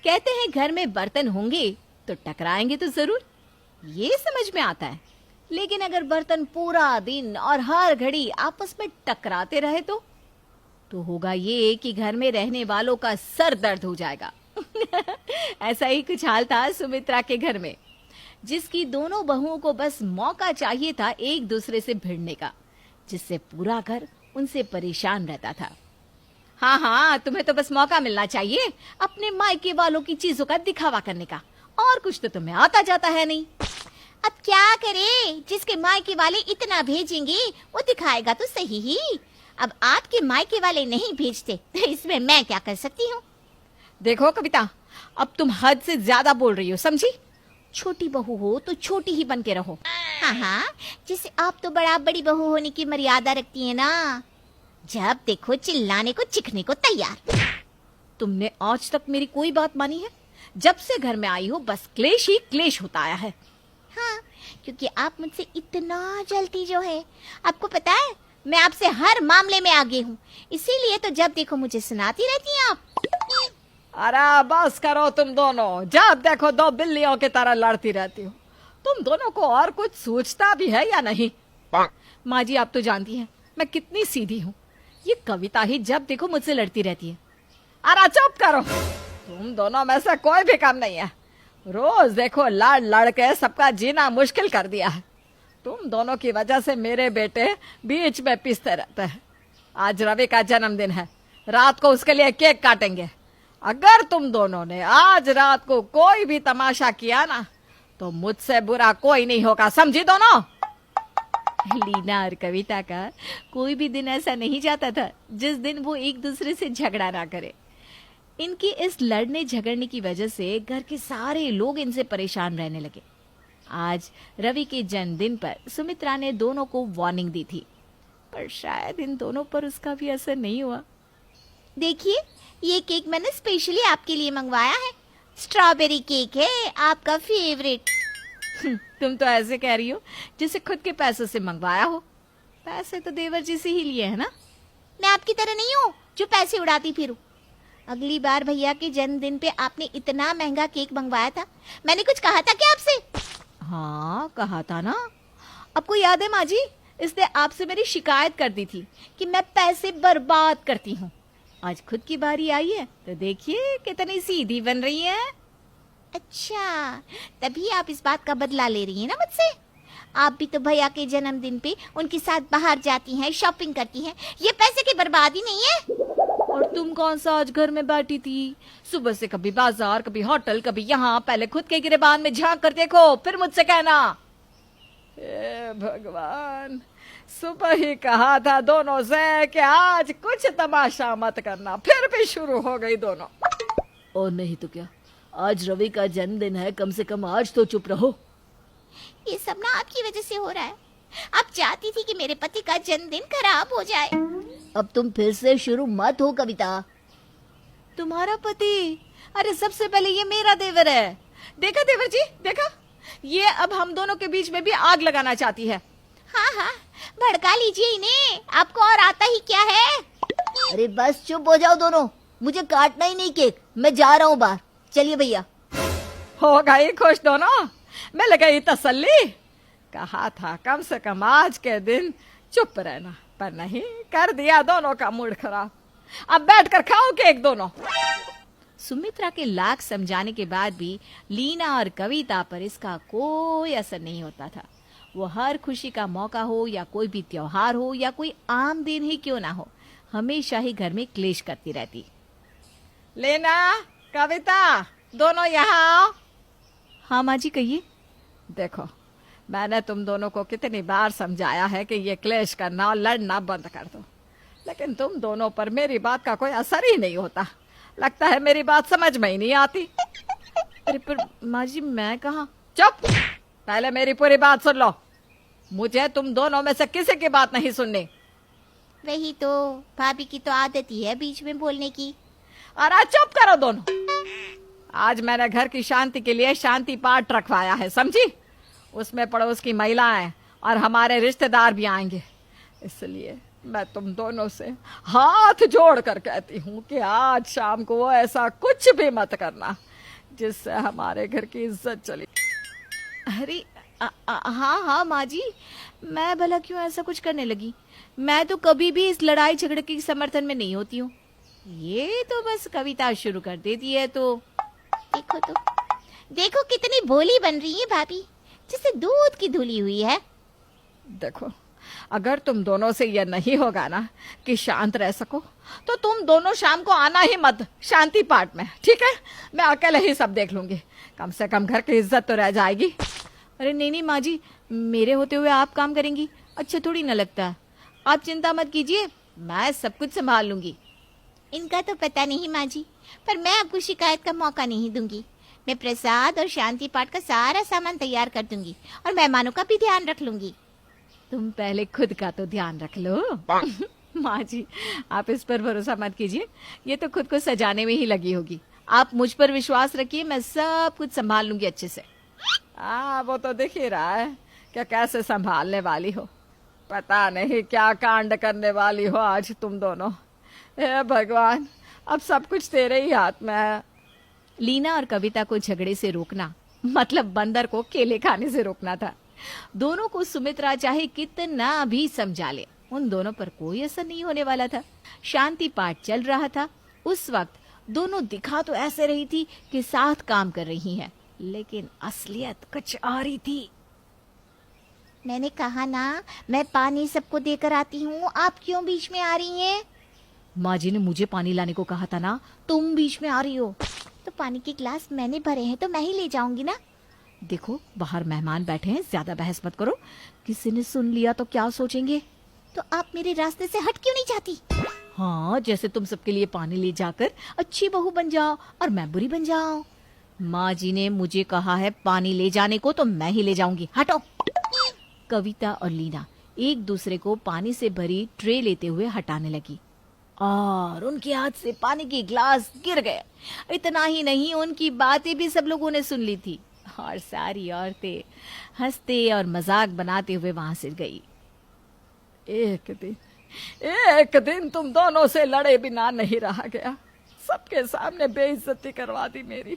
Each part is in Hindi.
कहते हैं घर में बर्तन होंगे तो टकराएंगे तो जरूर, ये समझ में आता है। लेकिन अगर बर्तन पूरा दिन और हर घड़ी आपस में टकराते रहे तो होगा ये कि घर में रहने वालों का सर दर्द हो जाएगा। ऐसा ही कुछ हाल था सुमित्रा के घर में, जिसकी दोनों बहुओं को बस मौका चाहिए था एक दूसरे से भिड़ने का, जिससे पूरा घर उनसे परेशान रहता था। हाँ, तुम्हें तो बस मौका मिलना चाहिए अपने मायके वालों की चीजों का दिखावा करने का, और कुछ तो तुम्हें आता जाता है नहीं। अब क्या करे, जिसके मायके वाले इतना भेजेंगे वो दिखाएगा तो सही ही। अब आपके मायके वाले नहीं भेजते तो इसमें मैं क्या कर सकती हूँ। देखो कविता, अब तुम हद से ज्यादा बोल रही हो, समझी? छोटी बहू हो तो छोटी ही बन के रहो। हाँ, जिसे आप तो बड़ी बहू होने की मर्यादा रखती है ना। जब देखो चिल्लाने को चिखने को तैयार। तुमने आज तक मेरी कोई बात मानी है? जब से घर में आई हो बस क्लेश ही क्लेश होता आया है। हाँ, क्योंकि आप मुझसे इतना जलती जो है। आपको पता है मैं आपसे हर मामले में आगे हूँ, इसीलिए तो जब देखो मुझे सुनाती रहती हैं आप। अरे बस करो तुम दोनों, जब देखो दो बिल्लियों की तरह लड़ती रहती हो। तुम दोनों को और कुछ सोचता भी है या नहीं? माँ जी, आप तो जानती हैं मैं कितनी सीधी हूँ। ये कविता ही जब देखो मुझसे लड़ती रहती है। अरे चुप करो, तुम दोनों में से कोई भी काम नहीं है। रोज देखो लड़ लड़ के सबका जीना मुश्किल कर दिया है। तुम दोनों की वजह से मेरे बेटे बीच में पिसते रहते हैं। आज रवि का जन्मदिन है, रात को उसके लिए केक काटेंगे। अगर तुम दोनों ने आज रात को कोई भी तमाशा किया ना तो मुझसे बुरा कोई नहीं होगा, समझी दोनों? लीना और कविता का कोई भी दिन ऐसा नहीं जाता था जिस दिन वो एक दूसरे से झगड़ा ना करे। इनकी इस लड़ने झगड़ने की वजह से घर के सारे लोग इनसे परेशान रहने लगे। आज रवि के जन्मदिन पर सुमित्रा ने दोनों को वार्निंग दी थी, पर शायद इन दोनों पर उसका भी असर नहीं हुआ। देखिए, ये केक मैंने स्पेशली आपके लिए मंगवाया है। स्ट्रॉबेरी केक है, आपका फेवरेट। तुम तो ऐसे कह रही हो जिसे खुद के पैसों से मंगवाया हो। पैसे तो देवर जी से ही लिए है ना। मैं आपकी तरह नहीं हूँ जो पैसे उड़ाती फिरूं। अगली बार भैया के जन्मदिन पे आपने इतना महंगा केक मंगवाया था, मैंने कुछ कहा था क्या आपसे? हाँ, कहा था ना। आपको याद है माँ जी, इसने आपसे मेरी शिकायत कर दी थी कि मैं पैसे बर्बाद करती हूँ। आज खुद की बारी आई है तो देखिए कितनी सीधी बन रही है। अच्छा, तभी आप इस बात का बदला ले रही हैं ना मुझसे। आप भी तो भैया के जन्मदिन पे उनके साथ बाहर जाती हैं, शॉपिंग करती हैं। ये पैसे की बर्बादी नहीं है। और तुम कौन सा आज घर में बैठी थी? सुबह से कभी बाजार, कभी होटल, कभी यहाँ। पहले खुद के गिरेबान में झांक कर देखो, फिर मुझसे कहना। हे भगवान, सुबह ही कहा था दोनों से कि आज कुछ तमाशा मत करना, फिर भी शुरू हो गई दोनों। और नहीं तो क्या, आज रवि का जन्मदिन है, कम से कम आज तो चुप रहो। ये सब ना आपकी वजह से हो रहा है। आप चाहती थी कि मेरे पति का जन्मदिन खराब हो जाए। अब तुम फिर से शुरू मत हो कविता। तुम्हारा पति? अरे सबसे पहले ये मेरा देवर है। देखा देवर जी, देखा, ये अब हम दोनों के बीच में भी आग लगाना चाहती है। हाँ, भड़का लीजिए इन्हें, आपको और आता ही क्या है। अरे बस चुप हो जाओ दोनों, मुझे काटना ही नहीं केक, मैं जा रहा हूँ बाहर। चलिए भैया। हो गई खुश दोनों, मिल गई तसल्ली। कहा था कम से कम आज के दिन चुप रहना, पर नहीं, कर दिया दोनों का मूड खराब। अब बैठकर खाओ केक दोनों। सुमित्रा के लाख समझाने के बाद भी लीना और कविता पर इसका कोई असर नहीं होता था। वो हर खुशी का मौका हो या कोई भी त्योहार हो या कोई आम दिन ही क्यों ना हो, हमेशा ही घर में क्लेश करती रहती। लीना, कविता, दोनों यहाँ आओ। हाँ माँ जी, कहिए। देखो, मैंने तुम दोनों को कितनी बार समझाया है कि ये क्लेश करना और लड़ना बंद कर दो, लेकिन तुम दोनों पर मेरी बात का कोई असर ही नहीं होता। लगता है मेरी बात समझ में ही नहीं आती। अरे पर माँ जी, मैं कहाँ। चुप, पहले मेरी पूरी बात सुन लो। मुझे तुम दोनों में से किसी की बात नहीं सुननी। वही तो, भाभी की तो आदत ही है बीच में बोलने की। अरे चुप करो दोनों। आज मैंने घर की शांति के लिए शांति पाठ रखवाया है, समझी? उसमें पड़ोस की महिलाएं और हमारे रिश्तेदार भी आएंगे, इसलिए मैं तुम दोनों से हाथ जोड़ कर कहती हूँ कि आज शाम को ऐसा कुछ भी मत करना जिससे हमारे घर की इज्जत चली। अरे हाँ हाँ माँ जी, मैं भला क्यों ऐसा कुछ करने लगी? मैं तो कभी भी इस लड़ाई झगड़े के समर्थन में नहीं होती हूँ। ये तो बस कविता शुरू कर देती है तो देखो कितनी भोली बन रही है भाभी, जैसे दूध की धुली हुई है। देखो, अगर तुम दोनों से यह नहीं होगा ना कि शांत रह सको, तो तुम दोनों शाम को आना ही मत शांति पाठ में, ठीक है? मैं अकेले ही सब देख लूंगी, कम से कम घर की इज्जत तो रह जाएगी। अरे नहीं माँ जी, मेरे होते हुए आप काम करेंगी अच्छा थोड़ी ना लगता है। आप चिंता मत कीजिए, मैं सब कुछ संभाल लूंगी। इनका तो पता नहीं माँ जी, पर मैं आपको शिकायत का मौका नहीं दूंगी। मैं प्रसाद और शांति पाठ का सारा सामान तैयार कर दूंगी और मेहमानों का भी ध्यान रख लूंगी। तुम पहले खुद का तो ध्यान रख लो। माँ जी, आप इस पर भरोसा मत कीजिए, ये तो खुद को सजाने में ही लगी होगी। आप मुझ पर विश्वास रखिए, मैं सब कुछ संभाल लूंगी अच्छे से। वो तो दिख ही रहा है क्या कैसे संभालने वाली हो। पता नहीं क्या कांड करने वाली हो आज तुम दोनों। हे भगवान, अब सब कुछ तेरे ही हाथ में है। लीना और कविता को झगड़े से रोकना मतलब बंदर को केले खाने से रोकना था। दोनों को सुमित्रा चाहे कितना भी समझा ले, उन दोनों पर कोई असर नहीं होने वाला था। शांति पाठ चल रहा था। उस वक्त दोनों दिखा तो ऐसे रही थी कि साथ काम कर रही हैं, लेकिन असलियत कुछ और ही थी। मैंने कहा ना, मैं पानी सबको देकर आती हूँ, आप क्यों बीच में आ रही हैं? माँ जी ने मुझे पानी लाने को कहा था ना, तुम बीच में आ रही हो। तो पानी के गिलास मैंने भरे हैं तो मैं ही ले जाऊंगी ना। देखो, बाहर मेहमान बैठे हैं, ज्यादा बहस मत करो, किसी ने सुन लिया तो क्या सोचेंगे। तो आप मेरे रास्ते से हट क्यों नहीं जाती? हाँ, जैसे तुम सबके लिए पानी ले जाकर अच्छी बहू बन जाओ और मैं बुरी बन जाऊं। माँ जी ने मुझे कहा है पानी ले जाने को, तो मैं ही ले जाऊंगी, हटो। कविता और लीना एक दूसरे को पानी से भरी ट्रे लेते हुए हटाने लगी और उनके हाथ से पानी के गिलास गिर गए। इतना ही नहीं, उनकी बातें भी सब लोगों ने सुन ली थी और सारी औरतें हंसते और मजाक बनाते हुए वहां से गई। एक दिन तुम दोनों से लड़े बिना नहीं रहा गया। सबके सामने बेइज्जती करवा दी मेरी।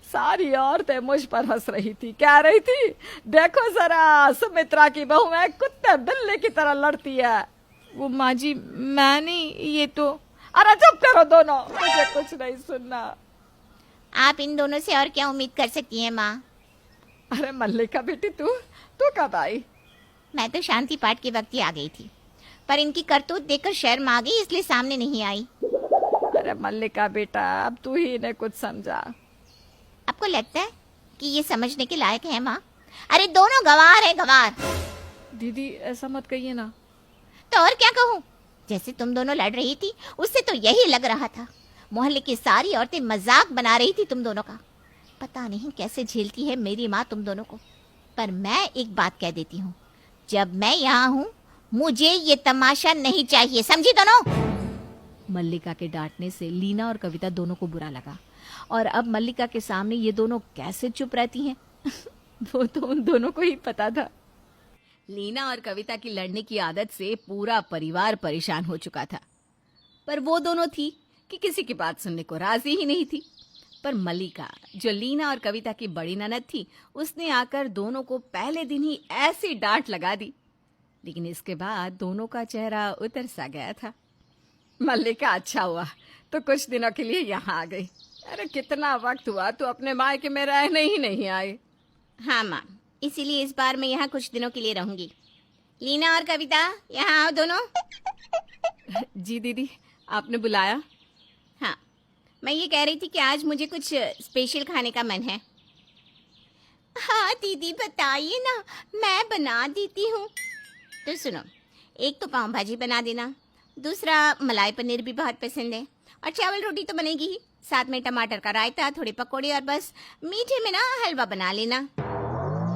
सारी औरतें मुझ पर हंस रही थी, कह रही थी, देखो जरा सुमित्रा की बहू है, कुत्ते बिल्ली की तरह लड़ती है। वो माँ जी, मैं नहीं, ये तो। अरे चुप करो दोनों, मुझे कुछ नहीं सुनना। आप इन दोनों से और क्या उम्मीद कर सकती हैं माँ? अरे मल्लिका बेटी, तू कब आई? मैं तो शांति पाठ के वक्त ही आ गई थी, पर इनकी करतूत देखकर शर्म आ गई, इसलिए सामने नहीं आई। अरे मल्लिका बेटा, अब तू ही इन्हें कुछ समझा। आपको लगता है कि ये समझने के लायक है माँ? अरे दोनों गवार है, गवार। दीदी ऐसा मत कहिए ना। तो और क्या कहूँ? जैसे तुम दोनों लड़ रही थी, उससे तो यही लग रहा था। मोहल्ले की सारी औरतें मजाक बना रही थी तुम दोनों का। पता नहीं कैसे झेलती है मेरी माँ तुम दोनों को। पर मैं एक बात कह देती हूँ, जब मैं यहाँ हूँ मुझे ये तमाशा नहीं चाहिए, समझी दोनों? मल्लिका के डांटने से लीना और कविता दोनों को बुरा लगा और अब मल्लिका के सामने ये दोनों कैसे चुप रहती हैं वो तो उन दोनों को ही पता था। लीना और कविता की लड़ने की आदत से पूरा परिवार परेशान हो चुका था, पर वो दोनों थी कि किसी की बात सुनने को राजी ही नहीं थी। पर मल्लिका, जो लीना और कविता की बड़ी ननद थी, उसने आकर दोनों को पहले दिन ही ऐसी डांट लगा दी, लेकिन इसके बाद दोनों का चेहरा उतर सा गया था। मल्लिका, अच्छा हुआ तो कुछ दिनों के लिए यहाँ आ गई। अरे कितना वक्त हुआ तो अपने मायके में रहने ही नहीं आए। हाँ माँ, इसीलिए इस बार मैं यहाँ कुछ दिनों के लिए रहूंगी। लीना और कविता, यहाँ आओ दोनों। जी दीदी, आपने बुलाया? हाँ, मैं ये कह रही थी कि आज मुझे कुछ स्पेशल खाने का मन है। हाँ दीदी बताइए ना, मैं बना देती हूँ। तो सुनो, एक तो पाव भाजी बना देना, दूसरा मलाई पनीर भी बहुत पसंद है, और चावल रोटी तो बनेगी ही, साथ में टमाटर का रायता, थोड़े पकौड़े और बस मीठे में ना हलवा बना लेना।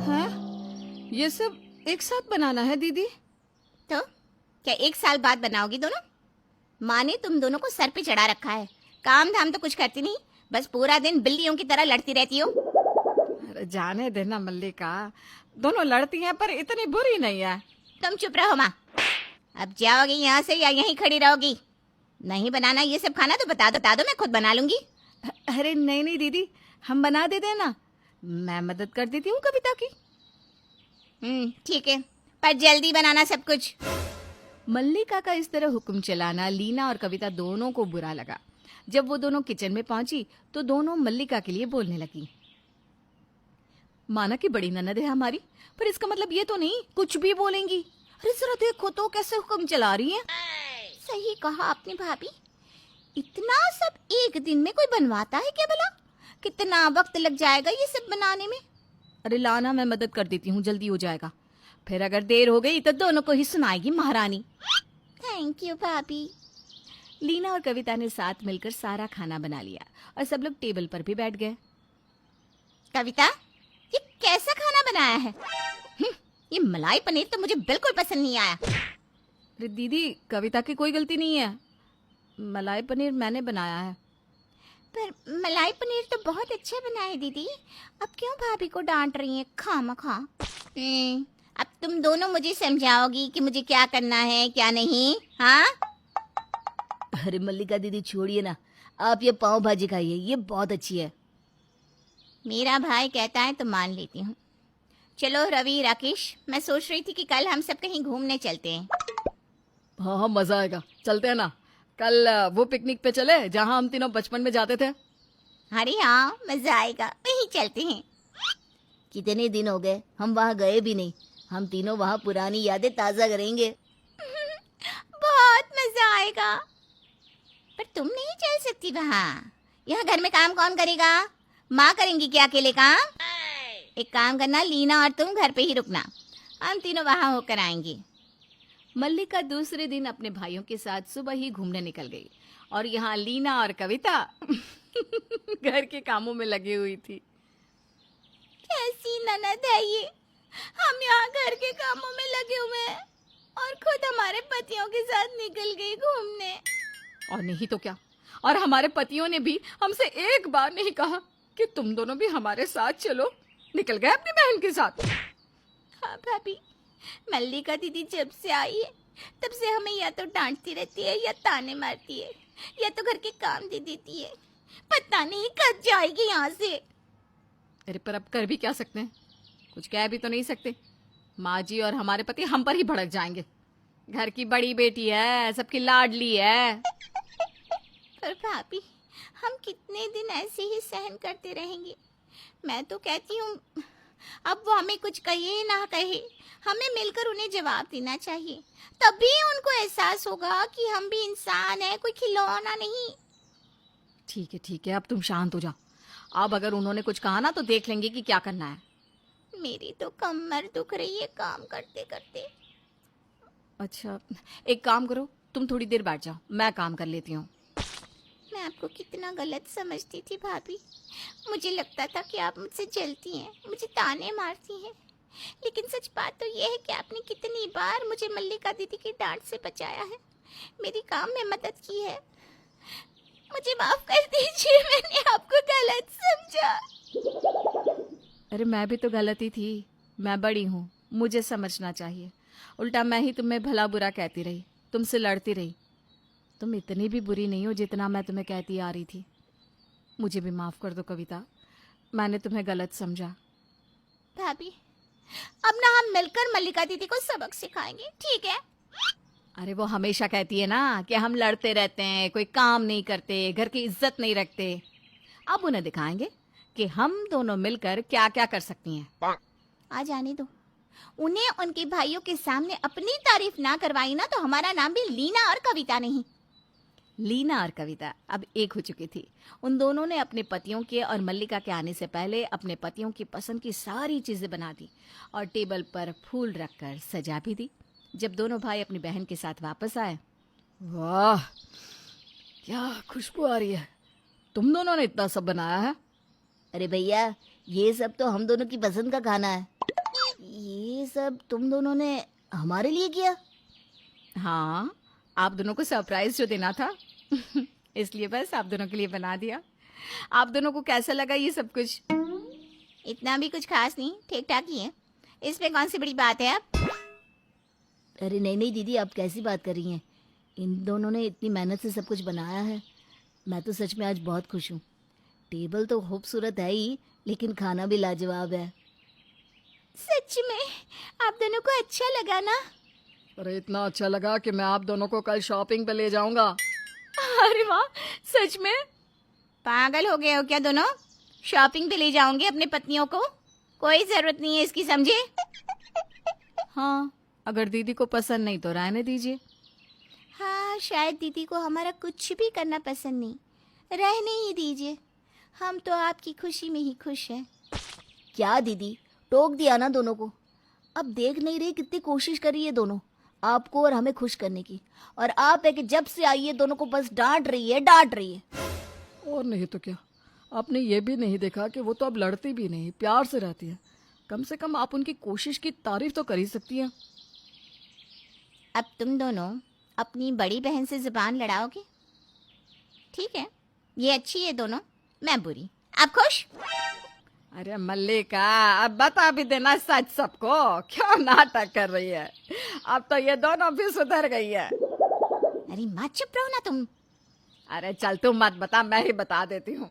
हाँ, ये सब एक साथ बनाना है दीदी? तो क्या एक साल बाद बनाओगी दोनों? माँ ने तुम दोनों को सर पे चढ़ा रखा है, काम धाम तो कुछ करती नहीं, बस पूरा दिन बिल्लियों की तरह लड़ती रहती हो। अरे जाने देना मल्लिका, दोनों लड़ती हैं पर इतनी बुरी नहीं है। तुम चुप रहो माँ। अब जाओगी यहाँ से या यहीं खड़ी रहोगी? नहीं बनाना ये सब खाना तो बता दो, मैं खुद बना लूंगी। अरे नहीं नहीं दीदी, हम बना देते हैं ना, मैं मदद कर देती हूँ कविता की। ठीक है, पर जल्दी बनाना सब कुछ। मल्लिका का इस तरह हुक्म चलाना लीना और कविता दोनों को बुरा लगा। जब वो दोनों किचन में पहुंची तो दोनों मल्लिका के लिए बोलने लगी। माना कि बड़ी ननद है हमारी, पर इसका मतलब ये तो नहीं कुछ भी बोलेंगी। अरे जरा देखो तो कैसे हुक्म चला रही हैं। सही कहा आपने भाभी, इतना सब एक दिन में कोई बनवाता है क्या भला? कितना वक्त लग जाएगा ये सब बनाने में। अरे लाना, मैं मदद कर देती हूँ, जल्दी हो जाएगा। फिर अगर देर हो गई तो दोनों को ही सुनाएगी महारानी। थैंक यू भाभी। लीना और कविता ने साथ मिलकर सारा खाना बना लिया और सब लोग टेबल पर भी बैठ गए। कविता, ये कैसा खाना बनाया है? ये मलाई पनीर तो मुझे बिल्कुल पसंद नहीं आया। अरे दीदी, कविता की कोई गलती नहीं है, मलाई पनीर मैंने बनाया है। पर मलाई पनीर तो बहुत अच्छा बना है दीदी, अब क्यों भाभी को डांट रही हैं खामखा? अब तुम दोनों मुझे समझाओगी कि मुझे क्या करना है क्या नहीं? हाँ? अरे मल्लिका दीदी छोड़िए ना, आप ये पाव भाजी खाइए, ये बहुत अच्छी है। मेरा भाई कहता है तो मान लेती हूँ। चलो रवि, राकेश, मैं सोच रही थी कि कल हम सब कहीं घूमने चलते हैं। हाँ हाँ, मजा आएगा, चलते हैं ना। कल वो पिकनिक पे चले जहाँ हम तीनों बचपन में जाते थे। अरे हाँ, मजा आएगा, वहीं चलते हैं। कितने दिन हो गए हम वहाँ गए भी नहीं, हम तीनों वहाँ पुरानी यादें ताजा करेंगे। बहुत मजा आएगा। पर तुम नहीं चल सकती वहाँ, यहाँ घर में काम कौन करेगा? माँ करेंगी क्या अकेले काम? एक काम करना, लीना और तुम घर पे ही रुकना, हम तीनों वहाँ होकर आएंगे। मल्लिका दूसरे दिन अपने भाइयों के साथ सुबह ही घूमने निकल गई और यहाँ लीना और कविता घर के कामों में लगी हुई थी। कैसी ननद है ये, हम यहाँ घर के कामों में लगे हुए हैं और खुद हमारे पतियों के साथ निकल गई घूमने। और नहीं तो क्या, और हमारे पतियों ने भी हमसे एक बार नहीं कहा कि तुम दोनों भी हमारे साथ चलो। निकल गए अपनी बहन के साथ। हाँ भाभी, मल्लिका दीदी जब से आई है तब से हमें या तो डांटती रहती है या ताने मारती है या तो घर के काम दे देती है। पता नहीं कब जाएगी यहाँ से। अरे पर अब कर भी क्या सकते हैं, कुछ कह भी तो नहीं सकते। माँ जी और हमारे पति हम पर ही भड़क जाएंगे। घर की बड़ी बेटी है, सबकी लाडली है। पर भाभी, हम कितने दिन ऐसे ही सहन करते रहेंगे? मैं तो कहती हूँ अब वो हमें कुछ कहे ना कहे, हमें मिलकर उन्हें जवाब देना चाहिए, तभी उनको एहसास होगा कि हम भी इंसान है, कोई खिलौना नहीं। ठीक है, अब तुम शांत हो जाओ। अब अगर उन्होंने कुछ कहा ना तो देख लेंगे कि क्या करना है। मेरी तो कमर दुख रही है काम करते करते। अच्छा, एक काम करो, तुम थोड़ी देर बैठ जाओ, मैं काम कर लेती हूँ। मैं आपको कितना गलत समझती थी भाभी। मुझे लगता था कि आप मुझसे जलती हैं, मुझे ताने मारती हैं, लेकिन सच बात तो ये है कि आपने कितनी बार मुझे मल्लिका दीदी की डांट से बचाया है, मेरी काम में मदद की है। मुझे माफ कर दीजिए, मैंने आपको गलत समझा। अरे मैं भी तो गलती थी, मैं बड़ी हूँ, मुझे समझना चाहिए। उल्टा मैं ही तुम्हें भला बुरा कहती रही, तुमसे लड़ती रही। तुम इतनी भी बुरी नहीं हो जितना मैं तुम्हें कहती आ रही थी। मुझे भी माफ कर दो कविता, मैंने तुम्हें गलत समझा। भाभी, अब ना हम मिलकर मल्लिका दीदी को सबक सिखाएंगे, ठीक है? अरे वो हमेशा कहती है ना कि हम लड़ते रहते हैं, कोई काम नहीं करते, घर की इज्जत नहीं रखते। अब उन्हें दिखाएंगे कि हम दोनों मिलकर क्या क्या कर सकती हैं। आ जाने दो उन्हें। उनके भाइयों के सामने अपनी तारीफ ना करवाई ना तो हमारा नाम भी लीना और कविता नहीं। लीना और कविता अब एक हो चुकी थी। उन दोनों ने अपने पतियों के और मल्लिका के आने से पहले अपने पतियों की पसंद की सारी चीजें बना दी और टेबल पर फूल रखकर सजा भी दी। जब दोनों भाई अपनी बहन के साथ वापस आए, वाह क्या खुशबू आ रही है, तुम दोनों ने इतना सब बनाया है। अरे भैया, ये सब तो हम दोनों की पसंद का खाना है, ये सब तुम दोनों ने हमारे लिए किया। हाँ, आप दोनों को सरप्राइज जो देना था इसलिए बस आप दोनों के लिए बना दिया। आप दोनों को कैसा लगा ये सब कुछ? इतना भी कुछ खास नहीं, ठीक ठाक ही है, इसमें कौन सी बड़ी बात है। अब अरे नहीं नहीं दीदी, आप कैसी बात कर रही हैं? इन दोनों ने इतनी मेहनत से सब कुछ बनाया है। मैं तो सच में आज बहुत खुश हूँ। टेबल तो खूबसूरत है ही, लेकिन खाना भी लाजवाब है। सच में आप दोनों को अच्छा लगा ना? अरे इतना अच्छा लगा कि मैं आप दोनों को कल शॉपिंग पे ले जाऊंगा। अरे वाह, सच में? पागल हो गए हो क्या दोनों? शॉपिंग पे ले जाओगे अपने पत्नियों को? कोई जरूरत नहीं है इसकी, समझे? हाँ, अगर दीदी को पसंद नहीं तो रहने दीजिए। हाँ, शायद दीदी को हमारा कुछ भी करना पसंद नहीं, रहने ही दीजिए। हम तो आपकी खुशी में ही खुश हैं। क्या दीदी, टोक दिया ना दोनों को? अब देख नहीं रही कितनी कोशिश करी है दोनों आपको और हमें खुश करने की, और आप है कि जब से आई है दोनों को बस डांट रही है, डांट रही है। और नहीं तो क्या, आपने ये भी नहीं देखा कि वो तो अब लड़ती भी नहीं, प्यार से रहती है। कम से कम आप उनकी कोशिश की तारीफ तो कर ही सकती हैं। अब तुम दोनों अपनी बड़ी बहन से जुबान लड़ाओगे? ठीक है, ये अच्छी है दोनों, मैं बुरी। आप खुश? अरे मल्लिका, अब बता भी देना सच सबको, क्यों नाटक कर रही है? अब तो ये दोनों भी सुधर गई है। अरे माँ चुप रहो ना तुम। अरे चल तू मत बता, मैं ही बता देती हूँ।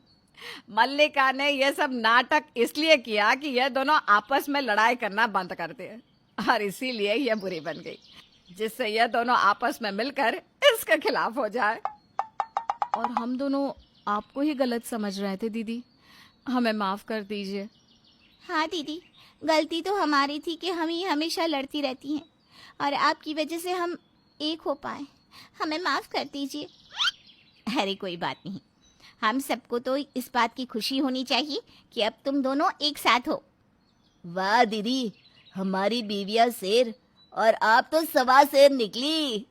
मल्लिका ने ये सब नाटक इसलिए किया कि ये दोनों आपस में लड़ाई करना बंद कर दे, और इसीलिए ये बुरी बन गई, जिससे ये दोनों आपस में मिलकर इसके खिलाफ हो जाए। और हम दोनों आपको ही गलत समझ रहे थे दीदी, हमें माफ कर दीजिए। हाँ दीदी, गलती तो हमारी थी कि हम ही हमेशा लड़ती रहती हैं, और आपकी वजह से हम एक हो पाए। हमें माफ़ कर दीजिए। अरे कोई बात नहीं, हम सबको तो इस बात की खुशी होनी चाहिए कि अब तुम दोनों एक साथ हो। वाह दीदी, हमारी बीवियां शेर और आप तो सवा शेर निकली।